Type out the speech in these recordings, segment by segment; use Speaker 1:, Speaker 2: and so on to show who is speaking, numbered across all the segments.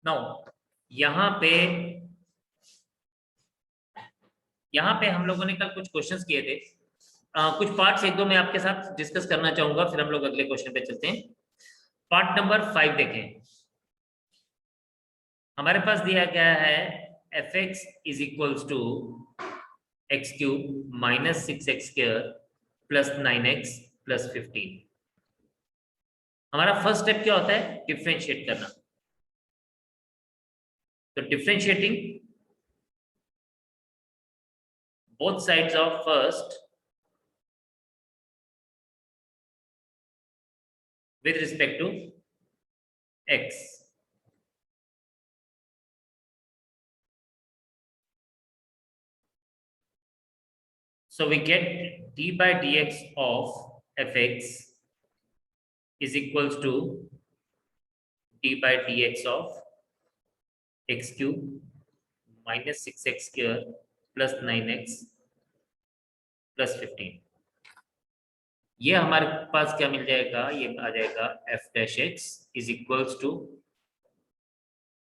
Speaker 1: Now यहाँ पे हम लोगों ने कल कुछ क्वेश्चंस किए थे। कुछ पार्ट्स एक दो मैं आपके साथ डिस्कस करना चाहूंगा, फिर हम लोग अगले क्वेश्चन पे चलते हैं। पार्ट नंबर 5 देखें। हमारे पास दिया गया है F x is equals to x cube minus 6x² plus 9x plus 15। हमारा फर्स्ट स्टेप क्या होता है? डिफ्रेंशिएट करना। तो differentiating both sides of first with respect to x. So we get d by dx of fx is equals to d by dx of x cube minus 6x square plus 9x plus 15। ये हमारे पास क्या मिल जाएगा? ये आ जाएगा f dash x is equals to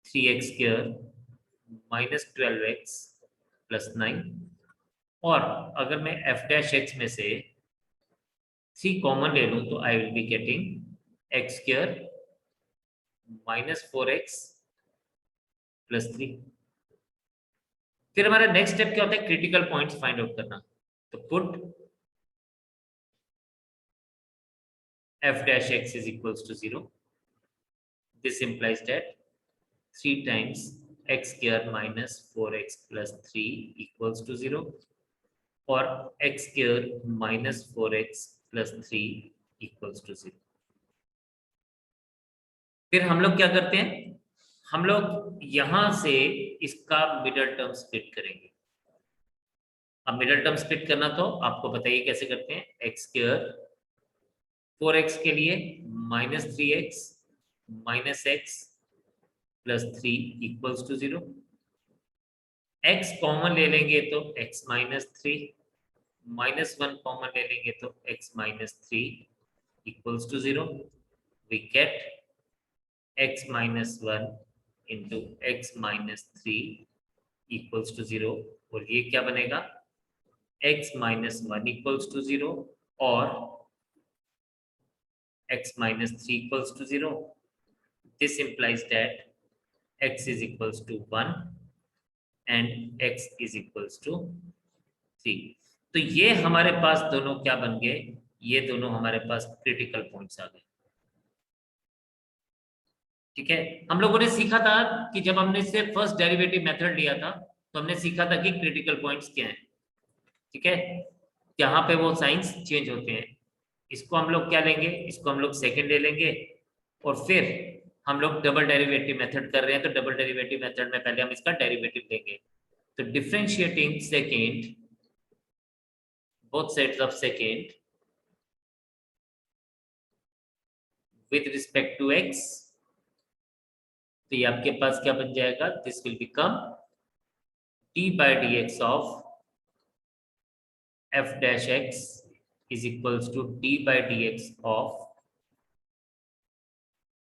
Speaker 1: 3x square minus 12x plus 9। और अगर मैं f dash x में से 3 कॉमन ले लूं तो I will be getting x square minus 4x plus 3। फिर हमारा नेक्स्ट स्टेप क्या होता है? क्रिटिकल पॉइंट्स फाइंड आउट करना। तो put f dash x is equals to 0. This implies that 3 times x square minus 4x plus 3 equals to 0 और x square minus 4x plus 3 equals to 0। फिर हम लोग क्या करते हैं? हम लोग यहां से इसका मिडल टर्म स्प्लिट करेंगे। अब मिडल टर्म स्प्लिट करना तो आपको बताइए कैसे करते हैं। एक्स स्क्वायर 4x के लिए minus 3x minus x plus 3 equals to 0। x common ले लेंगे तो x माइनस 3 माइनस 1 कॉमन ले लेंगे तो x minus 3 equals to 0। We get x minus 1 into x minus 3 equals to 0। और ये क्या बनेगा? x माइनस 1 इक्वल्स टू 0 और x minus 3 equals to 0. This implies that x is equals to 1 and x is equals to 3। तो ये हमारे पास दोनों क्या बन गए? ये दोनों हमारे पास क्रिटिकल पॉइंट्स आ गए। ठीक है, हम लोगों ने सीखा था कि जब हमने इससे फर्स्ट डेरिवेटिव मेथड लिया था तो हमने सीखा था कि क्रिटिकल पॉइंट्स क्या हैं। ठीक है, यहाँ पे वो साइंस चेंज होते हैं। इसको हम लोग क्या लेंगे? इसको हम लोग सेकंड ले लेंगे और फिर हम लोग डबल डेरिवेटिव मेथड कर रहे हैं तो डबल डेरिवेटिव मेथड में पहले हम इसका डेरिवेटिव लेंगे। तो differentiating second both sides of second with respect to x, तो ये आपके पास क्या बन जाएगा? This will become d by d x of f dash x is equals to d by dx of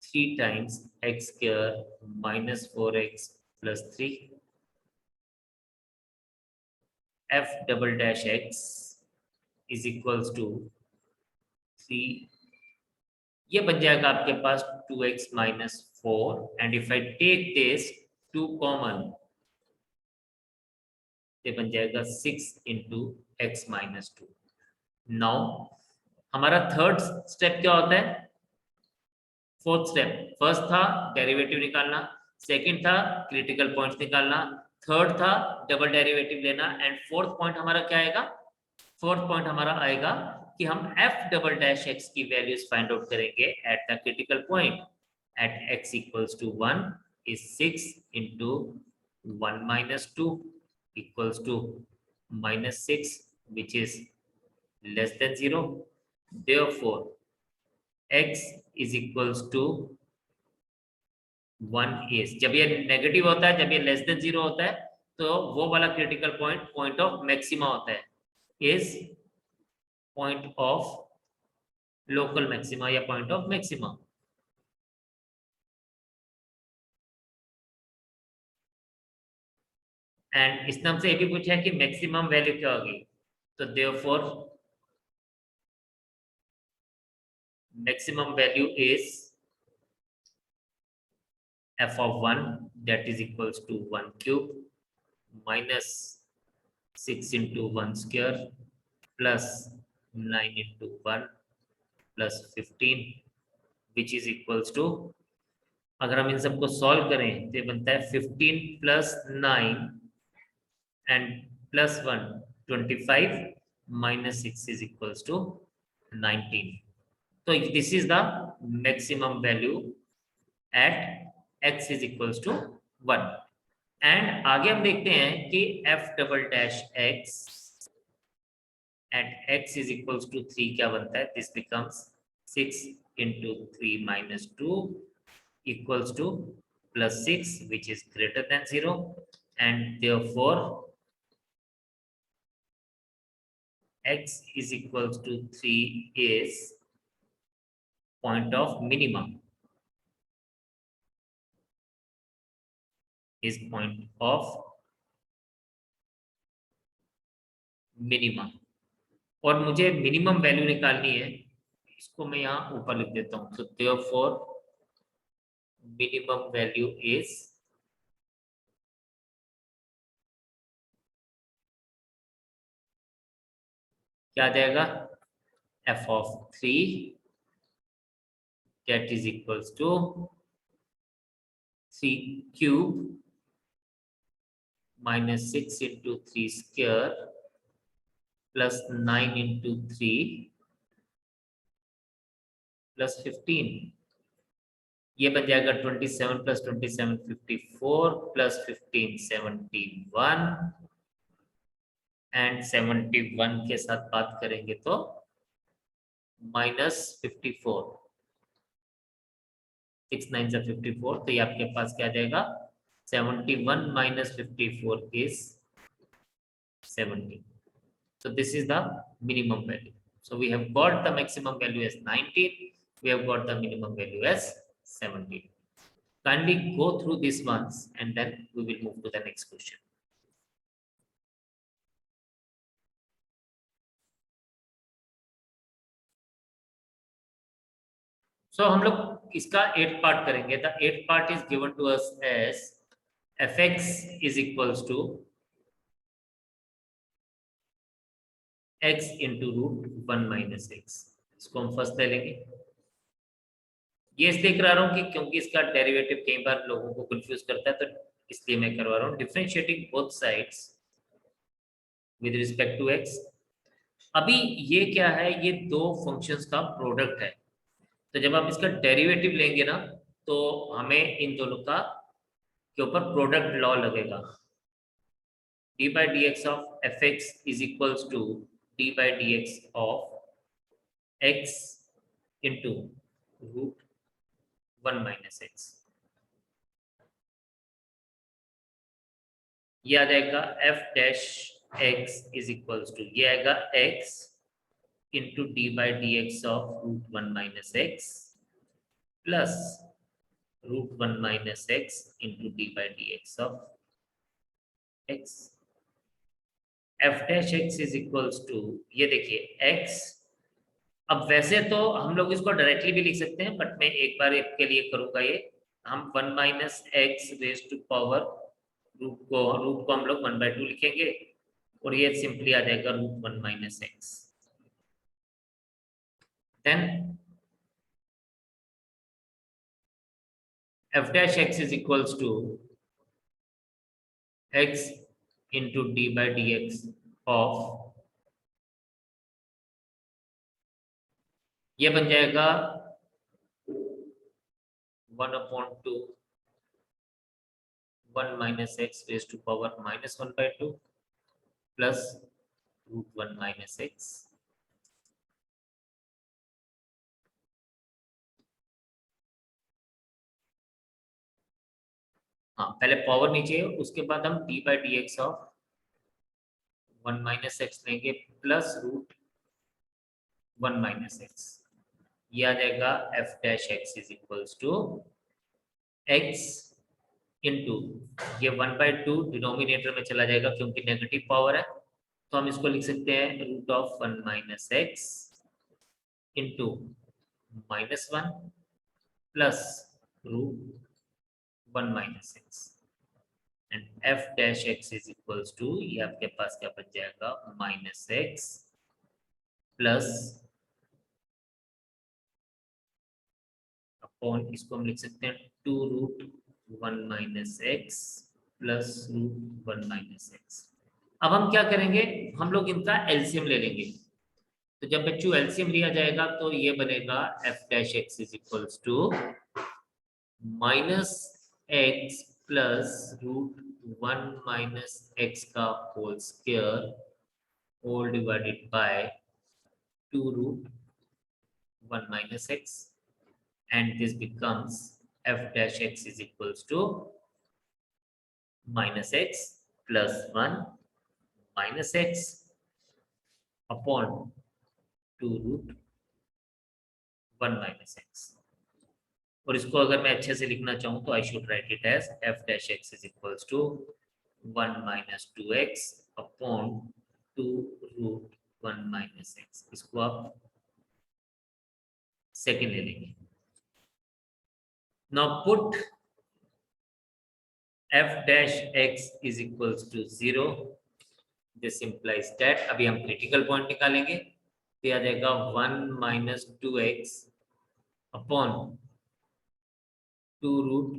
Speaker 1: 3 times x square minus 4x plus 3 f double dash x is equals to 3। ये बन जाएगा आपके पास 2x minus 4 and if I take this 2 common ये बन जाएगा 6 into x minus 2। Now हमारा third step क्या होता है? फोर्थ स्टेप, फर्स्ट था डेरिवेटिव निकालना, सेकंड था क्रिटिकल पॉइंट्स निकालना, थर्ड था डबल डेरिवेटिव लेना एंड फोर्थ पॉइंट हमारा क्या आएगा? फोर्थ पॉइंट हमारा आएगा कि हम f डबल डैश x की वैल्यूज फाइंड आउट करेंगे at the critical point at x equals to 1 is 6 into 1 minus 2 equals to minus 6 which is less than 0। Therefore x is equals to 1 is, जब ये negative होता है, जब ये less than 0 होता है तो वो वाला critical point point of maxima होता है, is point of local maxima या पॉइंट ऑफ मैक्सिमा। एंड इस नाम से ये भी पूछा है कि मैक्सिमम वैल्यू क्या होगी, तो therefore maximum value is f of 1 that is equals to 1 cube minus 6 into 1 square plus 9 into 1 plus 15 which is equals to, अगर हम इन सबको सॉल्व करें तो ये बनता है 15 plus 9 and plus 1 25 minus 6 is equals to 19. So this is the maximum value at x is equals to 1. And आगे हम देखते हैं कि f double dash x at x is equals to 3 क्या बनता है, this becomes 6 into 3 minus 2 equals to plus 6 which is greater than 0 and therefore x is equals to 3 is point of minimum, is point of minimum. और मुझे minimum value निकालनी है, इसको मैं यहाँ ऊपर लिख देता हूँ, तो therefore minimum value is क्या आ जाएगा, f of 3 that is equals to 3 cube minus 6 into 3 square plus 9 into 3 plus 15, ये बन जाएगा 27 plus 27 54 plus 15 71 एंड 71 के साथ बात करेंगे तो -54, 6 9 से 54, तो ये आपके पास क्या आ जाएगा, 71 minus 54 is 70. So this is the minimum value. So we have got the maximum value as 19. We have got the minimum value as 17. Kindly go through these ones and then we will move to the next question. So हम लोग इसका 8th part करेंगे. The 8th part is given to us as fx is equals to x into root 1 minus x. इसको हम first ले लेंगे. ये इसलिए करा रहा हूँ कि क्योंकि इसका डेरिवेटिव कई बार लोगों को कंफ्यूज करता है, तो इसलिए मैं करवा रहा हूँ. Differentiating both sides with respect to x. अभी ये क्या है, ये दो फंक्शंस का प्रोडक्ट है, तो जब हम इसका डेरिवेटिव लेंगे ना, तो हमें इन दोनों का के ऊपर प्रोडक्ट लॉ लगेगा. d by dx of fx is equals to d by dx of x into root 1 minus x. ये आ जाएगा f dash x is equals to, ये आएगा x into d by dx of root 1 minus x plus root 1 minus x into d by dx of x. f dash x is equals to, ये देखिए x, अब वैसे तो हम लोग इसको डायरेक्टली भी लिख सकते हैं, बट मैं एक बार इसके लिए करूंगा. ये हम 1 minus x raise to power root को हम लोग 1/2 लिखेंगे और ये सिंपली आ जाएगा root 1 minus x. Then f dash x is equals to x into d by dx of, ये बन जाएगा 1/2 1 minus x raised to power -1/2 plus root 1 minus x. हाँ, पहले पावर नीचे, उसके बाद हम d by dx of 1 minus x लेंगे प्लस रूट 1 minus x. ये आ जाएगा f dash x is equals to x into ये 1/2 डिनोमिनेटर में चला जाएगा क्योंकि नेगेटिव पावर है, तो हम इसको लिख सकते हैं root of 1 minus x into -1 plus root 1 minus x and F dash x is equals to, ये आपके पास क्या बच जाएगा, माइनस एक्स प्लस अपॉन, इसको हम लिख सकते हैं 2 root 1 minus x plus root 1 minus x. अब हम क्या करेंगे, हम लोग इनका एलसीएम ले लेंगे। तो जब बच्चों एलसीएम लिया जाएगा तो ये बनेगा F dash x is equals to minus x plus root 1 minus x का whole square whole divided by 2 root 1 minus x, and this becomes f dash x is equals to minus x plus 1 minus x upon 2 root 1 minus x। और इसको अगर मैं अच्छे से लिखना चाहूँ तो I should write it as f dash x is equals to 1 minus 2x upon 2 root 1 minus x। इसको आप सेकेंड ले लेंगे। Now put f dash x is equals to 0। This implies that अभी हम क्रिटिकल पॉइंट निकालेंगे, तो आ जाएगा 1 minus 2x upon 2 root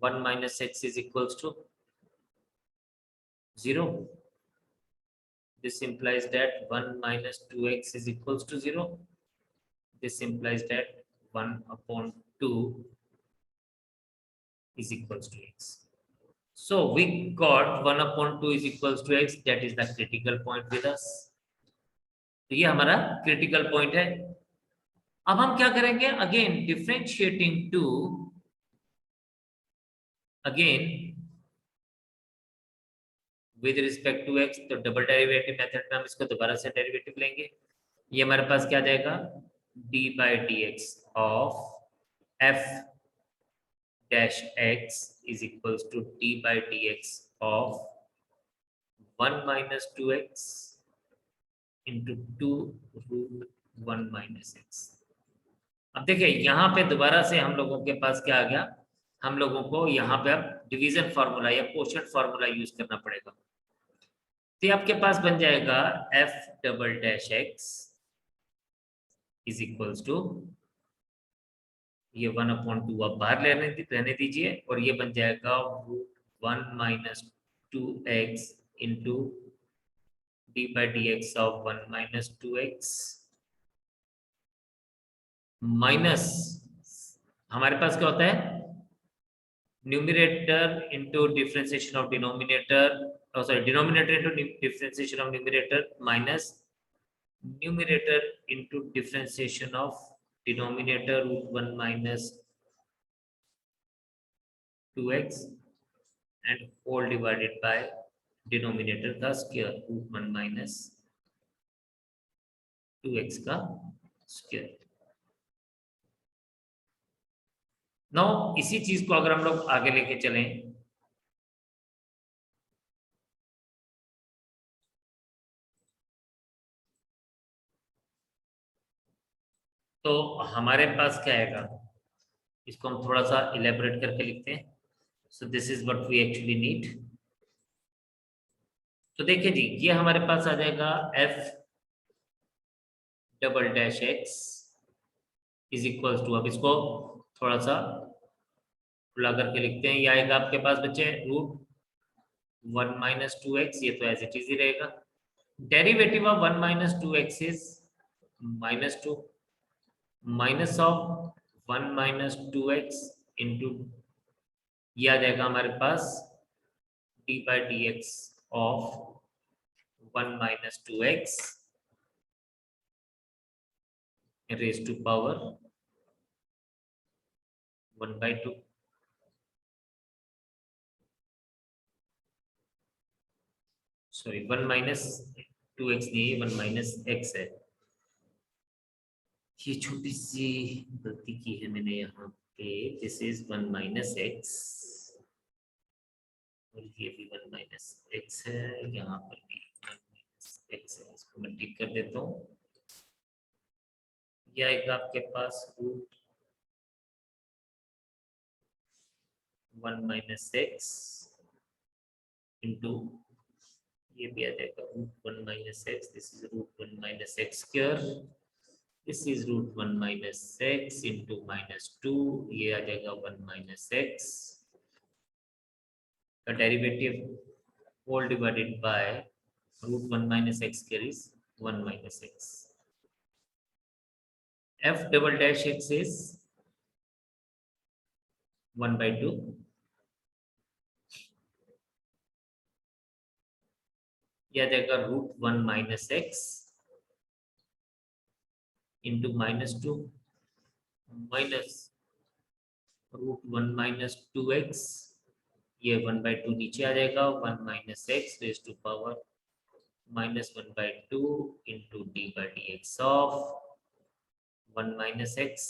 Speaker 1: 1 minus x is equals to 0। This implies that 1 minus 2x is equals to 0। This implies that 1 upon 2 is equals to x। So we got 1 upon 2 is equals to x, that is the critical point with us। तो ये हमारा critical point है। अब हम क्या करेंगे, again differentiating to, again with respect to x, तो double derivative method में हम इसको दोबारा से डेरिवेटिव लेंगे। ये हमारे पास क्या जाएगा, d by dx of f dash x is equals to d by dx of 1 minus 2x into 2 root 1 minus x। अब देखिए यहाँ पे दोबारा से हम लोगों के पास क्या आ गया, हम लोगों को यहाँ पे अब डिवीजन फार्मूला या कोशेंट फार्मूला यूज करना पड़ेगा। तो आपके पास बन जाएगा f double dash x is equals to, ये 1/2 आप बाहर रहने दीजिए, और ये बन जाएगा root 1 minus 2x into d by d x of 1 minus 2x minus, हमारे पास क्या होता है, numerator into differentiation of denominator, sorry denominator into differentiation of numerator minus numerator into differentiation of denominator root 1 minus 2x and whole divided by denominator का square root 1 minus 2x का square। now इसी चीज को अगर हम लोग आगे लेके चलें, तो हमारे पास क्या आएगा, इसको हम थोड़ा सा इलेबोरेट करके लिखते हैं। So this is what we actually need. तो देखिए जी, ये हमारे पास आ जाएगा f double dash x is equals to, अब इसको थोड़ा सा खुला करके लिखते हैं, ये आएगा आपके पास बच्चे रूट 1 माइनस 2x, ये तो एज इट इज ही रहेगा। Derivative of 1 minus 2x is -2 minus of 1 minus 2x into, ये आ जाएगा हमारे पास d by d x of 1 minus 2x raise to power 1/2। Sorry 1 minus 2x नहीं, 1 माइनस एक्स है। ये छोटी सी गलती की है मैंने यहाँ पे। दिस इज 1 माइनस एक्स और ये भी 1 माइनस एक्स है, यहाँ पर भी 1 माइनस एक्स है। इसको मैं टिक कर देता हूँ। यह आएगा आपके पास रूट 1 माइनस एक्स इंटू, ये भी आ जाएगा root 1 minus x. This is root 1 minus x square. This is root 1 minus x into -2, ये आ जाएगा 1 माइनस एक्स का derivative whole divided by root 1 minus x square is 1 minus x. f double dash x is 1/2 यह आ जाएगा root 1 minus x into -2 minus root 1 minus 2x, ये 1/2 नीचे आ जाएगा, 1 minus x raise to power -1/2 into d by d x of 1 minus x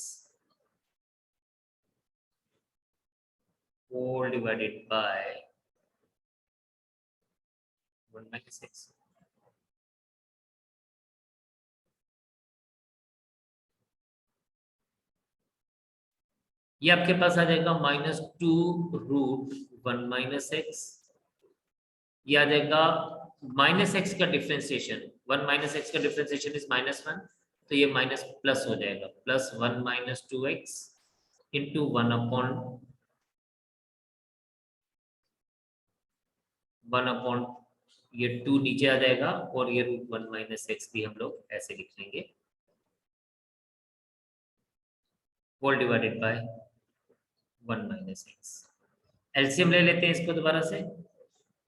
Speaker 1: whole divided by 1 minus x. ये आपके पास आ जाएगा -2 रूट 1 माइनस एक्स, ये आ जाएगा माइनस एक्स का डिफ्रेंसिएशन, 1 माइनस एक्स का डिफ्रेंसिएशन इज -1, तो ये माइनस प्लस हो जाएगा, plus 1 minus 2x into 1 upon ये 2 नीचे आ जाएगा, और ये रूट 1 माइनस एक्स भी हम लोग ऐसे लिख लेंगे, whole divided by 1 minus x. LCM ले लेते हैं इसको दोबारा से।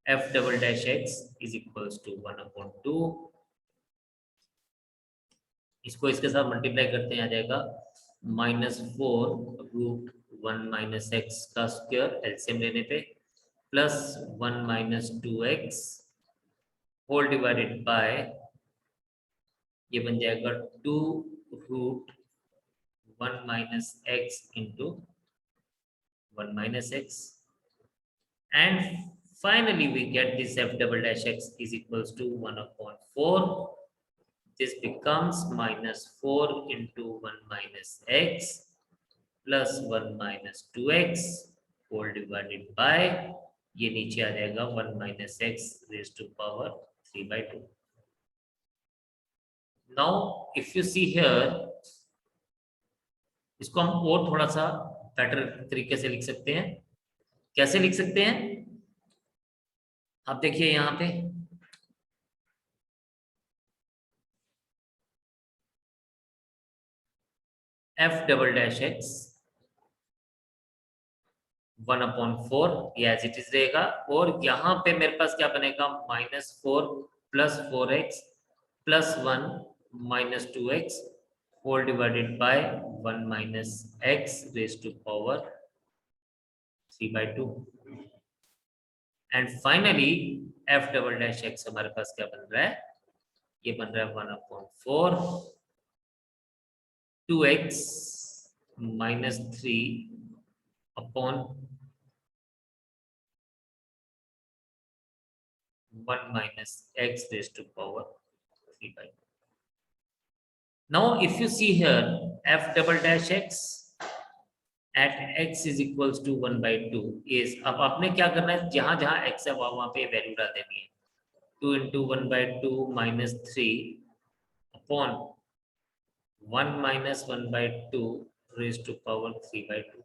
Speaker 1: f double dash x is equals to 1/2, इसको इसके साथ मल्टीप्लाई करते हैं, आ जाएगा -4 रूट 1 माइनस एक्स का स्क्वायर एलसीएम लेने पे, plus 1 minus 2x whole divided by, ये बन जाएगा 2 root 1 minus x into 1 minus x, and finally we get this f double dash x is equals to 1/4. This becomes -4 into 1 minus x plus 1 minus 2x whole divided by, ये नीचे आ जाएगा 1 minus x raised to power 3/2. Now if you see here, इसको हम और थोड़ा सा better तरीके से लिख सकते हैं। कैसे लिख सकते हैं, आप देखिए यहाँ पे f डबल डैश एक्स 1/4 ये एज इट इज रहेगा, और यहाँ पे मेरे पास क्या बनेगा, -4 plus 4x plus 1 minus 2x whole divided by 1 minus x raise to power 3/2, and finally f double dash x हमारे पास क्या बन रहा है, ये बन रहा है 1/4 2x -3 upon 1 minus x raised to power 3/2. Now if you see here, f double dash x at x is equals to 1/2 is, अब आपने क्या करना है, जहां जहां x है वहां पे वैल्यू डाल देनी है, 2 into 1/2 minus 3 upon 1 minus 1/2 raised to power 3/2.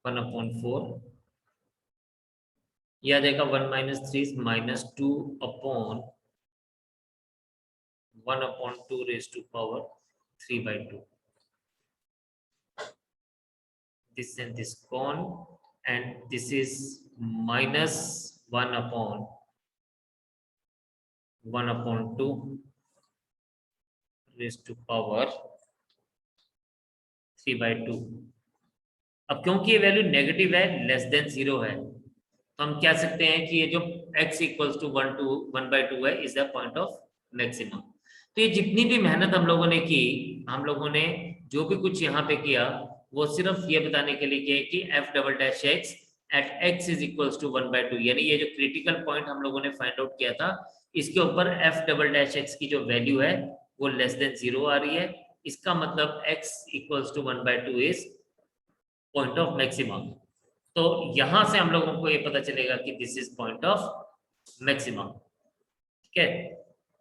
Speaker 1: 1/4 यह आ जाएगा 1 minus 3 -2 upon 1/2 raised to power 3/2. This and this gone, and this is minus 1/2 raised to power 3/2. अब क्योंकि ये वैल्यू नेगेटिव है, लेस देन 0 है, तो हम कह सकते हैं कि ये जो x इक्वल्स टू 1/2 है is the point of maximum. तो ये जितनी भी मेहनत हम लोगों ने की, हम लोगों ने जो भी कुछ यहाँ पे किया, वो सिर्फ ये बताने के लिए किया कि F double dash x at x is equals to 1/2, यानी ये जो क्रिटिकल पॉइंट हम लोगों ने फाइंड आउट किया था, इसके ऊपर एफ डबल डैश एक्स की जो वैल्यू है वो लेस देन 0 आ रही है। इसका मतलब x equals to 1/2 is point of maximum. तो यहां से हम लोगों को ये पता चलेगा कि this is point of maximum. ठीक है,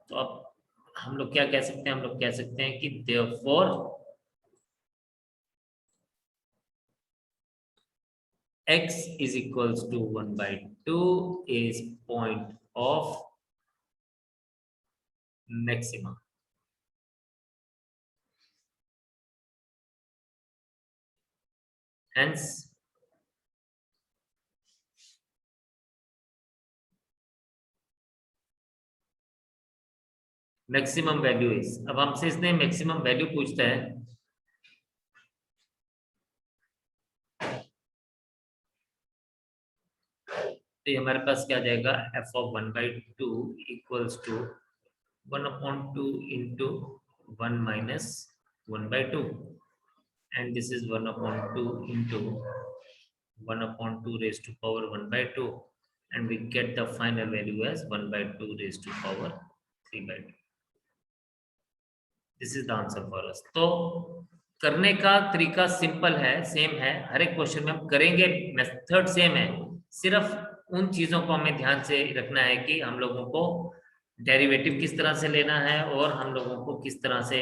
Speaker 1: तो अब हम लोग क्या कह सकते हैं, हम लोग कह सकते हैं कि therefore x is equals to 1/2 is point of maximum. Hence maximum value is, अब हमसे इसने मैक्सिमम वैल्यू पूछता है, तो ये हमारे पास क्या आ जाएगा, F of 1/2 equals to 1/2 into 1 minus 1/2, and this is 1/2 into 1/2 raised to power 1/2, and we get the final value as 1/2 raised to power 3/2. This is the answer for us. तो करने का तरीका सिंपल है, सेम है, हर एक question में हम करेंगे, मेथड सेम है, सिर्फ उन चीजों को हमें ध्यान से रखना है कि हम लोगों को डेरिवेटिव किस तरह से लेना है और हम लोगों को किस तरह से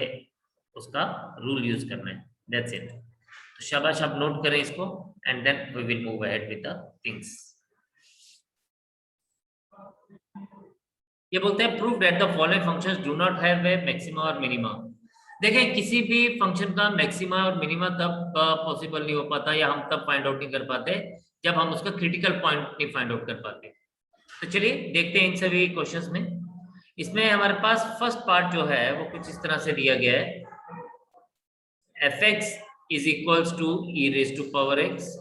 Speaker 1: उसका रूल यूज करना है। That's it. तो शाबाश, आप नोट करें इसको, and then we will move ahead with the things. ये बोलते हैं prove that the following functions do not have a maxima और मिनिमा। देखें, किसी भी फंक्शन का मैक्सिमा और मिनिमा तब पॉसिबल नहीं हो पाता, या हम तब फाइंड आउट नहीं कर पाते जब हम उसका क्रिटिकल पॉइंट नहीं फाइंड आउट कर पाते। तो चलिए देखते हैं इन सभी क्वेश्चंस में। इसमें हमारे पास फर्स्ट पार्ट जो है वो कुछ इस तरह से दिया गया है, F x is equals to E raise to power X,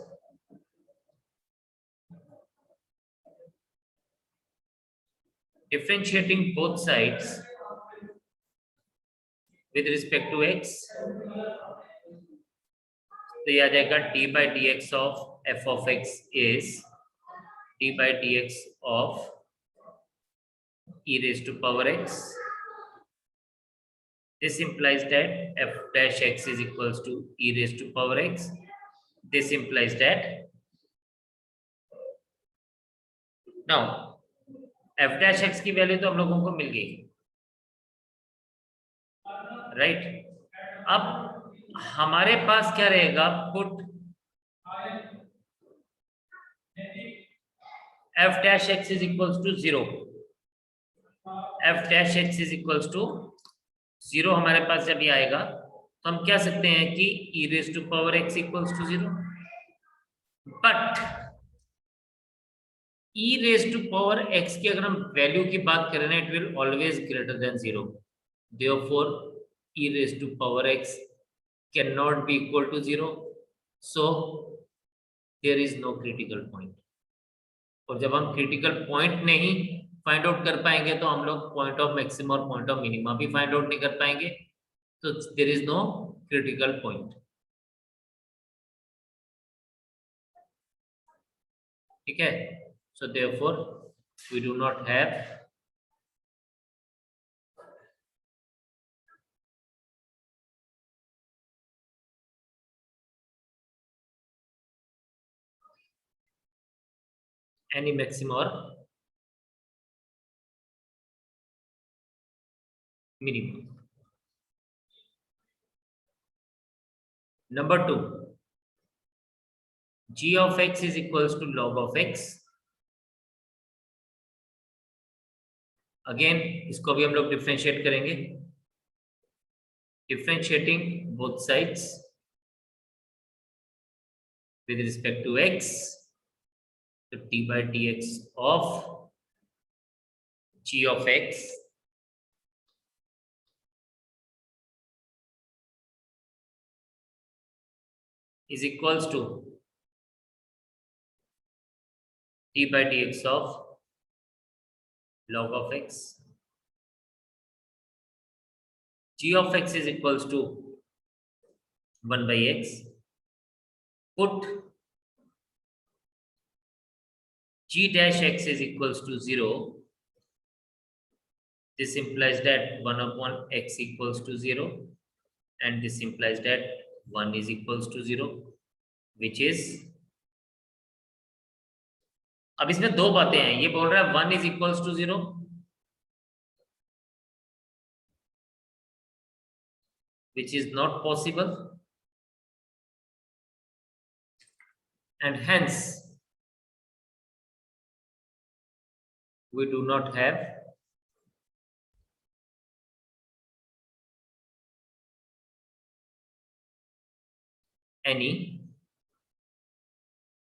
Speaker 1: differentiating both sides with respect to x, तो ये आ जाएगा D by d x of F of x is D by d x of e raised to power x. This implies that f dash x is equals to e raised to power x. This implies that now f dash x की value तो हम लोगों को मिल गई, right. अब हमारे पास क्या रहेगा, put f dash x is equals to 0, f dash x is equals to 0 हमारे पास जब ये आएगा तो हम कह सकते हैं कि e raised to power x equals to 0, but e raised to power x की अगर हम वैल्यू की बात करें ना, it will always greater than 0, therefore e raised to power x cannot be equal to 0, so there is no critical point। और जब हम क्रिटिकल पॉइंट नहीं फाइंड आउट कर पाएंगे तो हम लोग पॉइंट ऑफ मैक्सिमम और पॉइंट ऑफ मिनिमा भी फाइंड आउट नहीं कर पाएंगे, तो there is no critical point. ठीक है, so therefore we do not have any maximum or minimum. Number 2, g of x is equals to log of x। Again इसको भी हम लोग डिफरेंशिएट करेंगे, differentiating both sides with respect to x, so t by dx of g of x is equals to d by dx of log of x. G of x is equals to 1 by x. Put g dash x is equals to 0. This implies that 1 upon x equals to 0, and this implies that 1 is equals to 0, which is, अब इसमें दो बातें हैं. ये बोल रहा है 1 is equals to 0, which is not possible, and hence we do not have any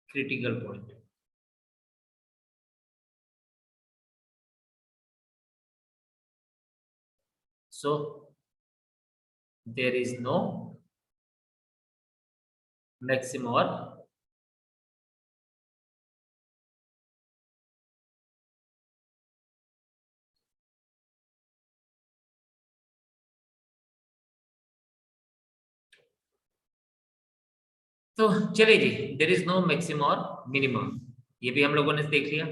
Speaker 1: critical point. So there is no maximum or तो चलिए जी, देर इज नो मैक्सिमम और मिनिमम, ये भी हम लोगों ने देख लिया.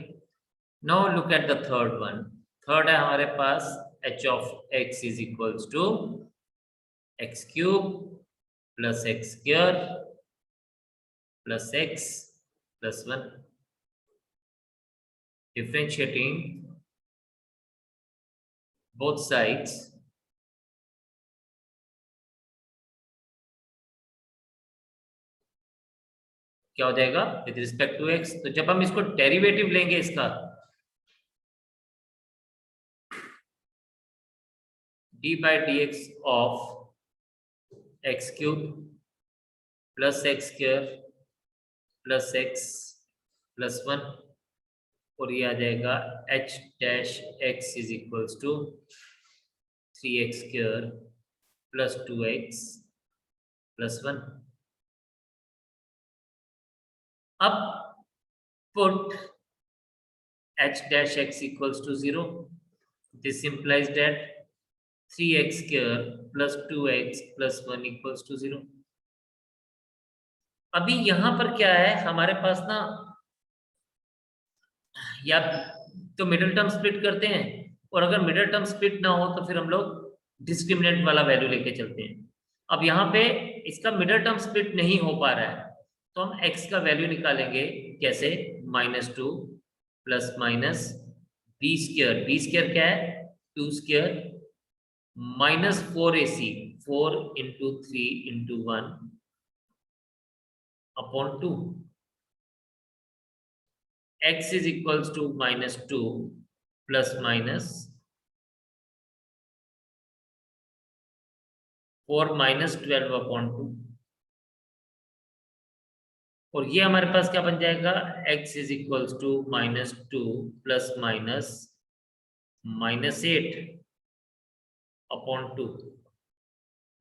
Speaker 1: Now look at the third one. Third है हमारे पास h of x is equals to x cube plus X square plus X plus 1. Differentiating both sides, क्या हो जाएगा विद रिस्पेक्ट टू x. तो जब हम इसको डेरिवेटिव लेंगे इसका, d by dx of x cube plus X square plus X plus 1, और ये आ जाएगा h dash x is equals to 3x square plus 2x plus 1. अब put h dash x equals to 0. This implies that 3x square plus 2x plus 1 equals to 0. अभी यहां पर क्या है हमारे पास ना, या तो मिडिल टर्म स्प्लिट करते हैं, और अगर मिडिल टर्म स्प्लिट ना हो तो फिर हम लोग डिस्क्रिमिनेंट वाला वैल्यू लेके चलते हैं. अब यहाँ पे इसका मिडिल टर्म स्प्लिट नहीं हो पा रहा है, तो हम x का वैल्यू निकालेंगे. कैसे? -2 plus minus B square. B square क्या है? 2 square minus 4ac, 4 into 3 into 1 upon 2. x is equals to -2 plus minus 4 minus 12 upon 2, और ये हमारे पास क्या बन जाएगा? x is equals to -2 plus minus -8 upon 2.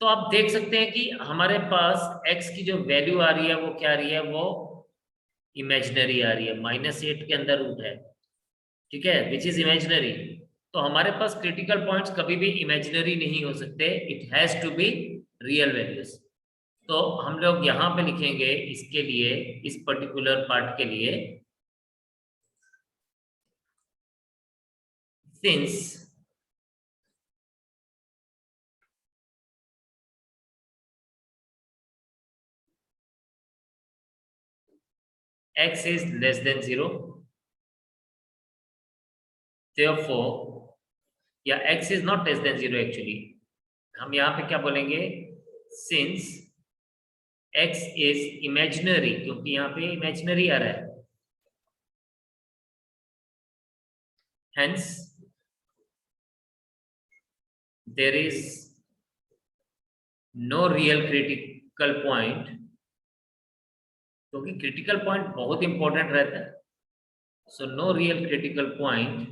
Speaker 1: तो आप देख सकते हैं कि हमारे पास x की जो वैल्यू आ रही है वो क्या आ रही है? वो इमेजिनरी आ रही है. -8 के अंदर रूट है, ठीक है, विच इज इमेजिनरी. तो हमारे पास क्रिटिकल पॉइंट्स कभी भी इमेजिनरी नहीं हो सकते, it has to be real values. तो हम लोग यहां पे लिखेंगे इसके लिए, इस पर्टिकुलर पार्ट के लिए, since x is less than 0, therefore, या x is not less than 0 actually, हम यहाँ पे क्या बोलेंगे? सिंस x is imaginary, क्योंकि यहाँ पे इमेजिनरी आ रहा है, hence there is no real critical point, क्योंकि क्रिटिकल पॉइंट बहुत इंपॉर्टेंट रहता है. So no real critical point,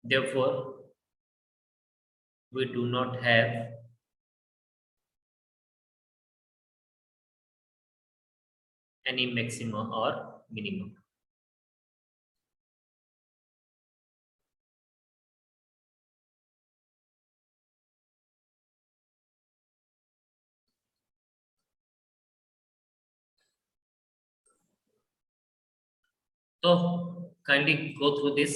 Speaker 1: therefore we do not have any maximum or minimum. So kindly go through this.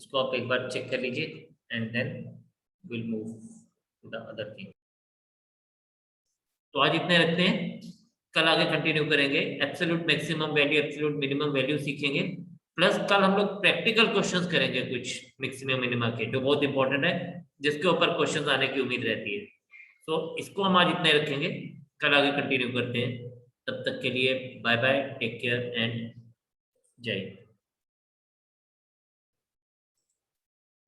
Speaker 1: इसको आप एक बार चेक कर लीजिए and then will move to the other thing. तो आज इतने रखते हैं, कल आगे कंटिन्यू करेंगे. Absolute maximum value, absolute minimum value सीखेंगे. प्लस कल हम लोग प्रैक्टिकल क्वेश्चंस करेंगे कुछ मैक्सिमम मिनिमा के, जो बहुत इंपॉर्टेंट है, जिसके ऊपर क्वेश्चंस आने की उम्मीद रहती है. तो इसको हम आज इतने रखेंगे, कल आगे कंटिन्यू करते हैं. तब तक के लिए bye bye, take care and जय हिंद.